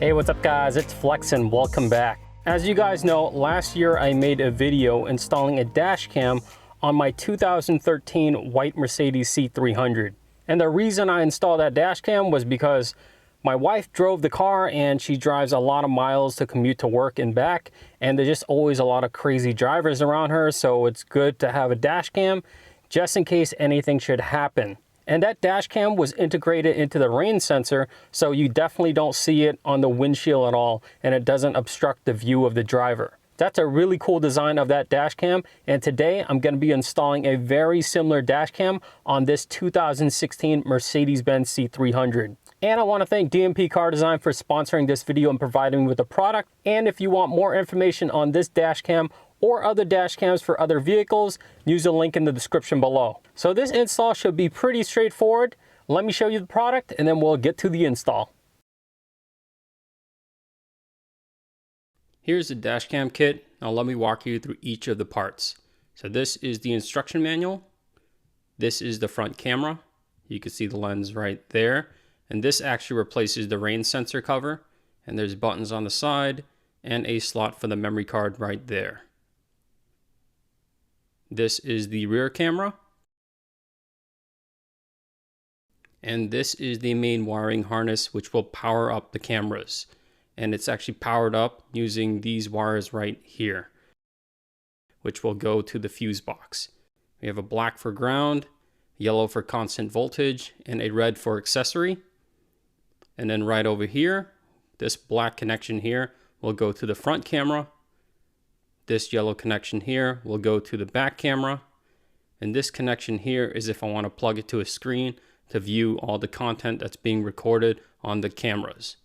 Hey, what's up guys? It's Flex and welcome back. As you guys know, last year I made a video installing a dash cam on my 2013 white Mercedes C300. And the reason I installed that dash cam was because my wife drove the car and she drives a lot of miles to commute to work and back, and there's just always a lot of crazy drivers around her, so it's good to have a dash cam just in case anything should happen. And that dash cam was integrated into the rain sensor, so you definitely don't see it on the windshield at all, and it doesn't obstruct the view of the driver. That's a really cool design of that dash cam, and today I'm going to be installing a very similar dash cam on this 2016 Mercedes-Benz C300. And I want to thank DMP Car Design for sponsoring this video and providing me with the product. And if you want more information on this dash cam or other dash cams for other vehicles, use the link in the description below. So this install should be pretty straightforward. Let me show you the product and then we'll get to the install. Here's the dash cam kit. Now let me walk you through each of the parts. So this is the instruction manual. This is the front camera. You can see the lens right there. And this actually replaces the rain sensor cover. And there's buttons on the side and a slot for the memory card right there. This is the rear camera. And this is the main wiring harness which will power up the cameras. And it's actually powered up using these wires right here, which will go to the fuse box. We have a black for ground, yellow for constant voltage, and a red for accessory. And then right over here, this black connection here will go to the front camera. This yellow connection here will go to the back camera. And this connection here is if I want to plug it to a screen to view all the content that's being recorded on the cameras.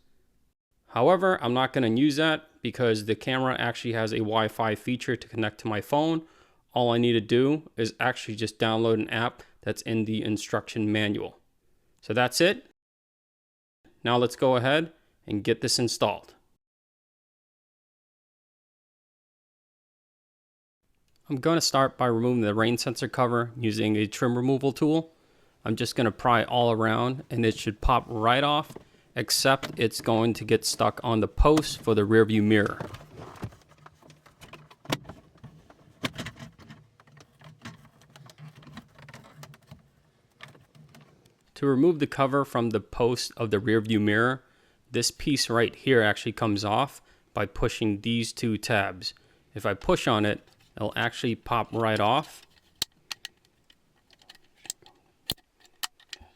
However, I'm not going to use that because the camera actually has a Wi-Fi feature to connect to my phone. All I need to do is actually just download an app that's in the instruction manual. So that's it. Now let's go ahead and get this installed. I'm going to start by removing the rain sensor cover using a trim removal tool. I'm just going to pry all around and it should pop right off, except it's going to get stuck on the post for the rear view mirror. To remove the cover from the post of the rear view mirror, this piece right here actually comes off by pushing these two tabs. If I push on it, it'll actually pop right off.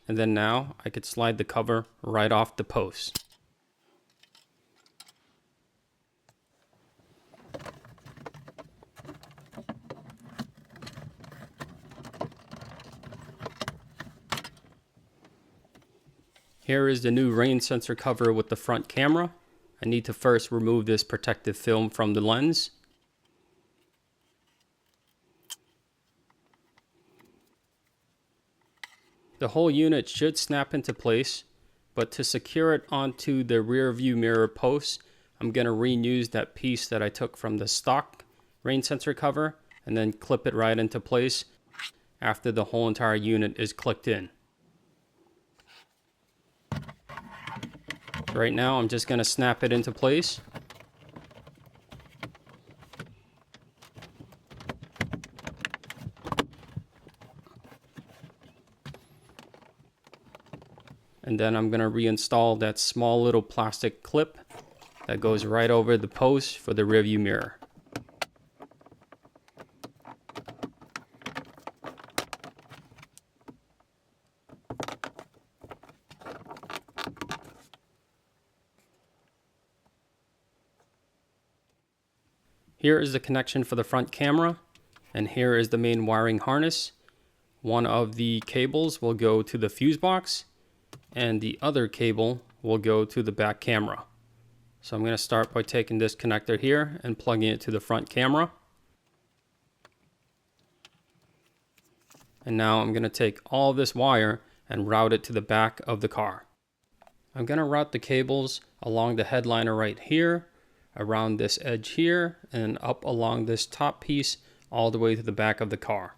And then now I could slide the cover right off the post. Here is the new rain sensor cover with the front camera. I need to first remove this protective film from the lens. The whole unit should snap into place, but to secure it onto the rear view mirror post, I'm going to reuse that piece that I took from the stock rain sensor cover and then clip it right into place after the whole entire unit is clicked in. Right now I'm just going to snap it into place. And then I'm going to reinstall that small little plastic clip that goes right over the post for the rear view mirror. Here is the connection for the front camera, and here is the main wiring harness. One of the cables will go to the fuse box, and the other cable will go to the back camera. So I'm going to start by taking this connector here and plugging it to the front camera. And now I'm going to take all this wire and route it to the back of the car. I'm going to route the cables along the headliner right here, around this edge here, and up along this top piece all the way to the back of the car.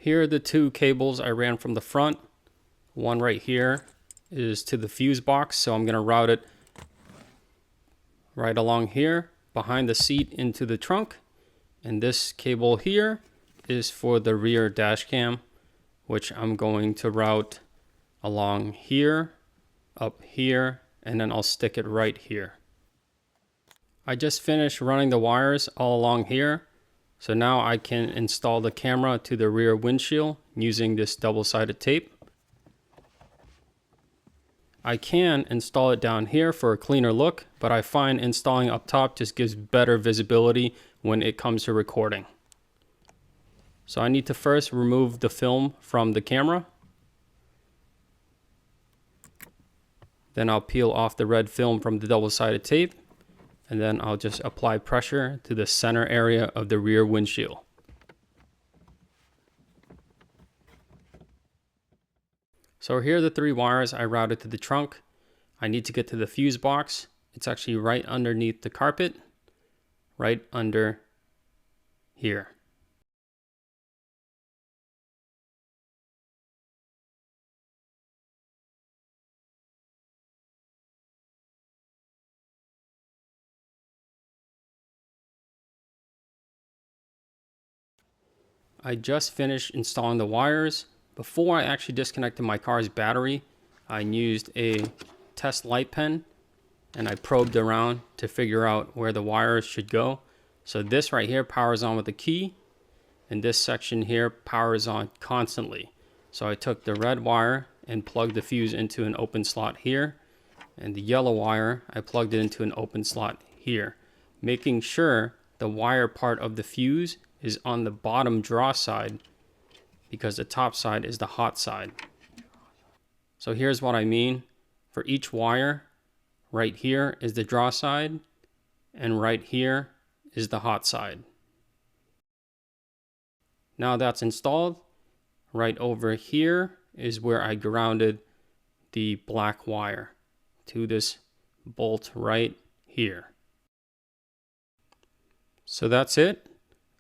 Here are the two cables I ran from the front. One right here is to the fuse box, so I'm going to route it right along here behind the seat into the trunk. And this cable here is for the rear dash cam, which I'm going to route along here, up here, and then I'll stick it right here. I just finished running the wires all along here, so now I can install the camera to the rear windshield using this double-sided tape. I can install it down here for a cleaner look, but I find installing up top just gives better visibility when it comes to recording. So I need to first remove the film from the camera. Then I'll peel off the red film from the double-sided tape. And then I'll just apply pressure to the center area of the rear windshield. So here are the three wires I routed to the trunk. I need to get to the fuse box. It's actually right underneath the carpet, right under here. I just finished installing the wires. Before I actually disconnected my car's battery, I used a Testlight Pen and I probed around to figure out where the wires should go. So this right here powers on with a key, and this section here powers on constantly. So I took the red wire and plugged the fuse into an open slot here, and the yellow wire I plugged it into an open slot here, making sure the wire part of the fuse is on the bottom draw side because the top side is the hot side. So here's what I mean. For each wire, right here is the draw side and right here is the hot side. Now that's installed, right over here is where I grounded the black wire to this bolt right here. So that's it.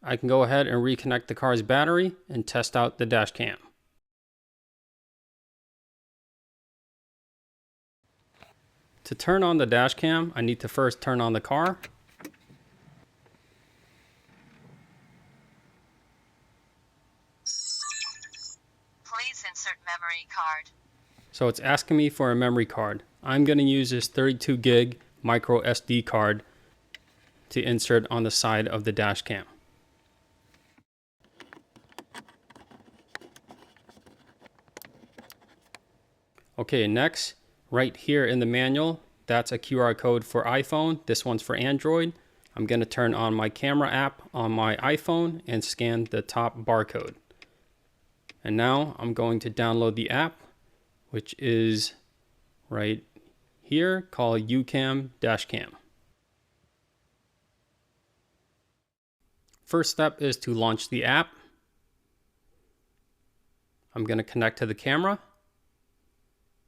I can go ahead and reconnect the car's battery and test out the dash cam. To turn on the dash cam, I need to first turn on the car. Please insert memory card. So it's asking me for a memory card. I'm going to use this 32 gig micro SD card to insert on the side of the dash cam. Okay, next, right here in the manual, that's a QR code for iPhone. This one's for Android. I'm going to turn on my camera app on my iPhone and scan the top barcode. And now I'm going to download the app, which is right here, called UCam Dashcam. First step is to launch the app. I'm going to connect to the camera.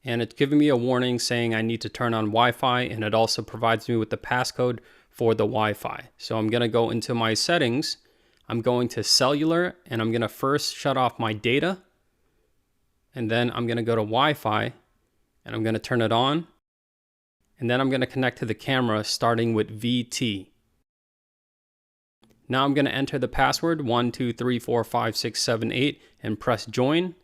And it's giving me a warning saying I need to turn on Wi-Fi, and it also provides me with the passcode for the Wi-Fi. So I'm going to go into my settings. I'm going to cellular, and I'm going to first shut off my data. And then I'm going to go to Wi-Fi, and I'm going to turn it on. And then I'm going to connect to the camera starting with VT. Now I'm going to enter the password 12345678 and press join.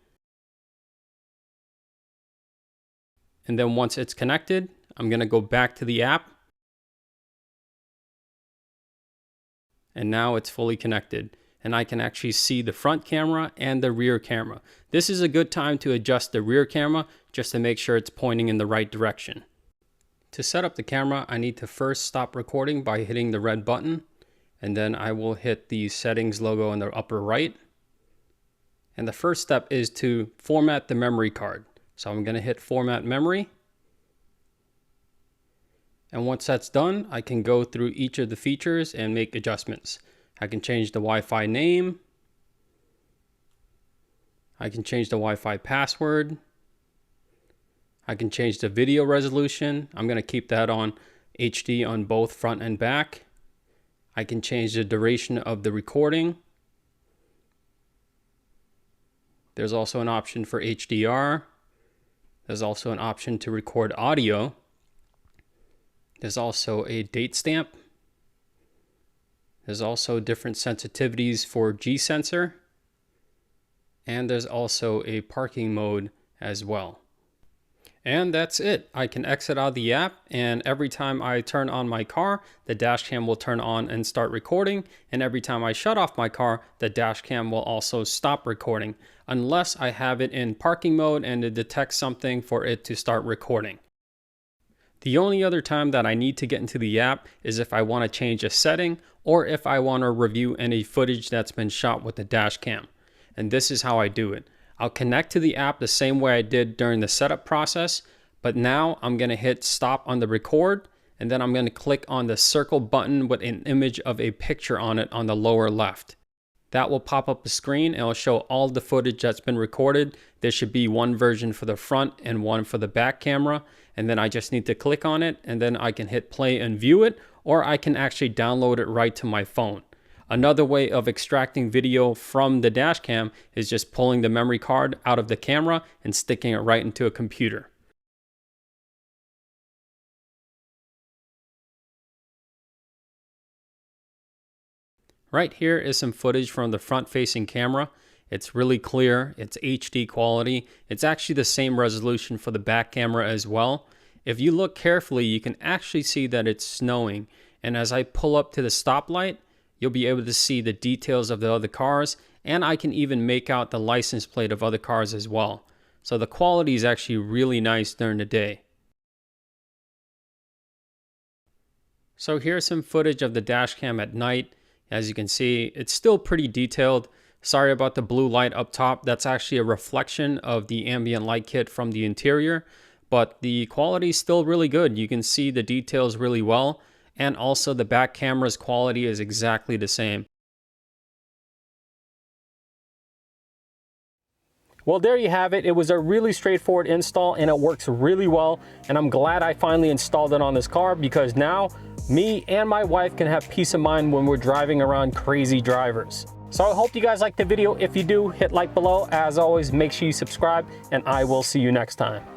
And then once it's connected, I'm going to go back to the app. And now it's fully connected. And I can actually see the front camera and the rear camera. This is a good time to adjust the rear camera just to make sure it's pointing in the right direction. To set up the camera, I need to first stop recording by hitting the red button. And then I will hit the settings logo in the upper right. And the first step is to format the memory card. So I'm going to hit format memory. And once that's done, I can go through each of the features and make adjustments. I can change the Wi-Fi name. I can change the Wi-Fi password. I can change the video resolution. I'm going to keep that on HD on both front and back. I can change the duration of the recording. There's also an option for HDR. There's also an option to record audio. There's also a date stamp. There's also different sensitivities for G-sensor. And there's also a parking mode as well. And that's it. I can exit out of the app, and every time I turn on my car, the dash cam will turn on and start recording. And every time I shut off my car, the dash cam will also stop recording, unless I have it in parking mode and it detects something for it to start recording. The only other time that I need to get into the app is if I want to change a setting or if I want to review any footage that's been shot with the dash cam. And this is how I do it. I'll connect to the app the same way I did during the setup process, but now I'm going to hit stop on the record, and then I'm going to click on the circle button with an image of a picture on it on the lower left. That will pop up a screen and it'll show all the footage that's been recorded. There should be one version for the front and one for the back camera, and then I just need to click on it, and then I can hit play and view it, or I can actually download it right to my phone. Another way of extracting video from the dash cam is just pulling the memory card out of the camera and sticking it right into a computer. Right here is some footage from the front-facing camera. It's really clear, it's HD quality. It's actually the same resolution for the back camera as well. If you look carefully, you can actually see that it's snowing. And as I pull up to the stoplight, you'll be able to see the details of the other cars, and I can even make out the license plate of other cars as well. So the quality is actually really nice during the day. So here's some footage of the dash cam at night. As you can see, it's still pretty detailed. Sorry about the blue light up top. That's actually a reflection of the ambient light kit from the interior, but the quality is still really good. You can see the details really well. And also the back camera's quality is exactly the same. Well, there you have it. It was a really straightforward install and it works really well. And I'm glad I finally installed it on this car, because now me and my wife can have peace of mind when we're driving around crazy drivers. So I hope you guys liked the video. If you do, hit like below. As always, make sure you subscribe, and I will see you next time.